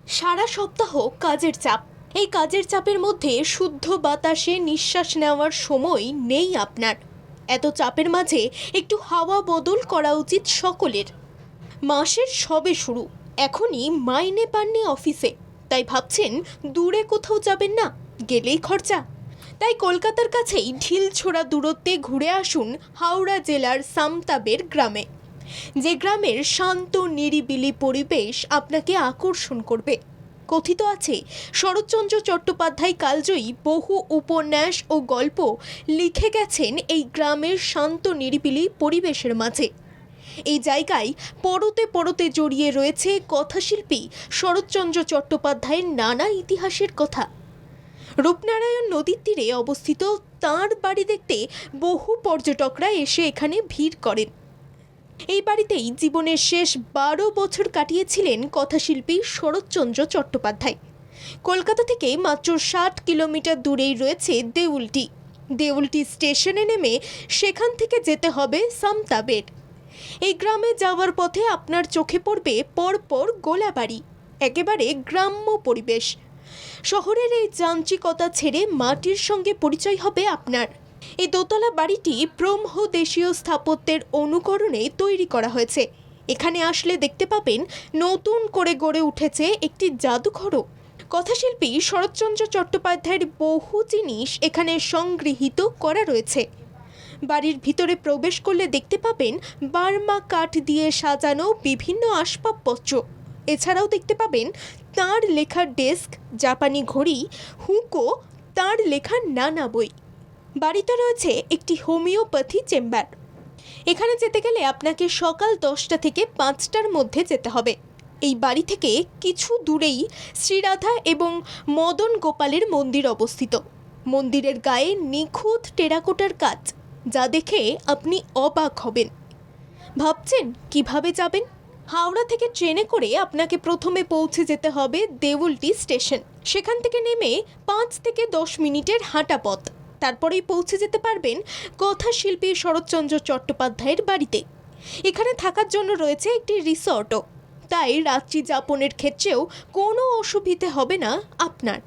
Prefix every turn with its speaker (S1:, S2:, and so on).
S1: সারা সপ্তাহ কাজের চাপ। এই কাজের চাপের মধ্যে শুদ্ধ বাতাসে নিঃশ্বাস নেওয়ার সময় নেই আপনার। এত চাপের মাঝে একটু হাওয়া বদল করা উচিত সকলের। মাসের সবে শুরু, এখনই মাইনে পাননি অফিসে, তাই ভাবছেন দূরে কোথাও যাবেন না, গেলেই খরচা। তাই কলকাতার কাছেই ঢিলছোড়া দূরত্বে ঘুরে আসুন হাওড়া জেলার সামতাবের গ্রামে। যে গ্রামের শান্ত নিরিবিলি পরিবেশ আপনাকে আকর্ষণ করবে। কথিত আছে, শরৎচন্দ্র চট্টোপাধ্যায় কালজয়ী বহু উপন্যাস ও গল্প লিখে গেছেন এই গ্রামের শান্ত নিরিবিলি পরিবেশের মাঝে। এই জায়গায় পরতে পরতে জড়িয়ে রয়েছে কথাশিল্পী শরৎচন্দ্র চট্টোপাধ্যায়ের নানা ইতিহাসের কথা। রূপনারায়ণ নদীর তীরে অবস্থিত তাঁর বাড়ি দেখতে বহু পর্যটকরা এসে এখানে ভিড় করেন। এই বাড়িতেই জীবনের শেষ 12 বছর কাটিয়েছিলেন কথাশিল্পী শরৎচন্দ্র চট্টোপাধ্যায়। কলকাতা থেকে মাত্র 60 কিলোমিটার দূরেই রয়েছে দেউলটি। দেউলটি স্টেশনে নেমে সেখান থেকে যেতে হবে সামতাবের। এই গ্রামে যাওয়ার পথে আপনার চোখে পড়বে পরপর গোলাবাড়ি, একেবারে গ্রাম্য পরিবেশ। শহরের এই যান্ত্রিকতা ছেড়ে মাটির সঙ্গে পরিচয় হবে আপনার। এই দোতলা বাড়িটি ব্রহ্মদেশীয় স্থাপত্যের অনুকরণে তৈরি করা হয়েছে। এখানে আসলে দেখতে পাবেন নতুন করে গড়ে উঠেছে একটি জাদুঘরও। কথাশিল্পী শরৎচন্দ্র চট্টোপাধ্যায়ের বহু জিনিস এখানে সংগৃহীত করা রয়েছে। বাড়ির ভিতরে প্রবেশ করলে দেখতে পাবেন বার্মা কাঠ দিয়ে সাজানো বিভিন্ন আসবাবপত্র। এছাড়াও দেখতে পাবেন তাঁর লেখার ডেস্ক, জাপানি ঘড়ি, হুঁকো, তাঁর লেখার নানা বই। বাড়িতে রয়েছে একটি হোমিওপ্যাথি চেম্বার। এখানে যেতে গেলে আপনাকে সকাল 10টা থেকে 5টার মধ্যে যেতে হবে। এই বাড়ি থেকে কিছু দূরেই শ্রীরাধা এবং মদন গোপালের মন্দির অবস্থিত। মন্দিরের গায়ে নিখুঁত টেরাকোটার কাজ, যা দেখে আপনি অবাক হবেন। ভাবছেন কিভাবে যাবেন? হাওড়া থেকে ট্রেনে করে আপনাকে প্রথমে পৌঁছে যেতে হবে দেউলটি স্টেশন। সেখান থেকে নেমে 5 থেকে 10 মিনিটের হাঁটা পথ। তারপরেই পৌঁছে যেতে পারবেন কথাশিল্পী শরৎচন্দ্র চট্টোপাধ্যায়ের বাড়িতে। এখানে থাকার জন্য রয়েছে একটি রিসর্টও, তাই রাত্রি যাপনের ক্ষেত্রেও কোনো অসুবিধে হবে না আপনার।